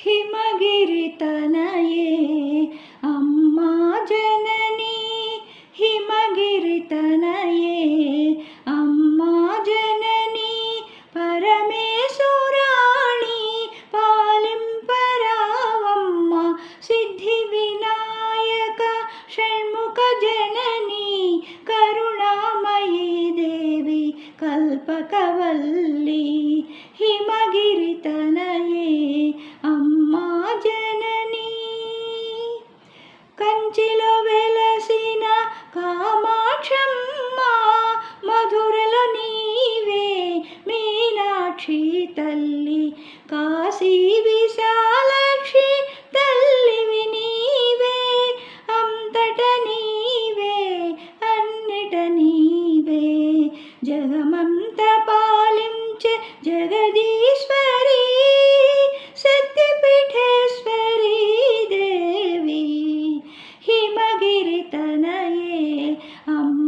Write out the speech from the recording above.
हिमगिरितनये अम्मा जननी हिमगिरितनये अम्मा जननी परमेश्वराणि पालिंपरावम्मा सिद्धिविनायक षण्मुख जननी करुणामयी देवी कल्पकवल्ली हिमगिरितनये अम्मा जननी कंचिलो वेलसिन कामाक्षम्मा मधुरलो नीवे मीनाक्षी तल्ली काशी विशालाक्षी तल्लिवि नीवे अंतट नीवे अन्निट नीवे जगमंत पालिंचे जगदीश्वरी शक्तिपीठेश्वरी देवी हिमगिरितनये अम्मा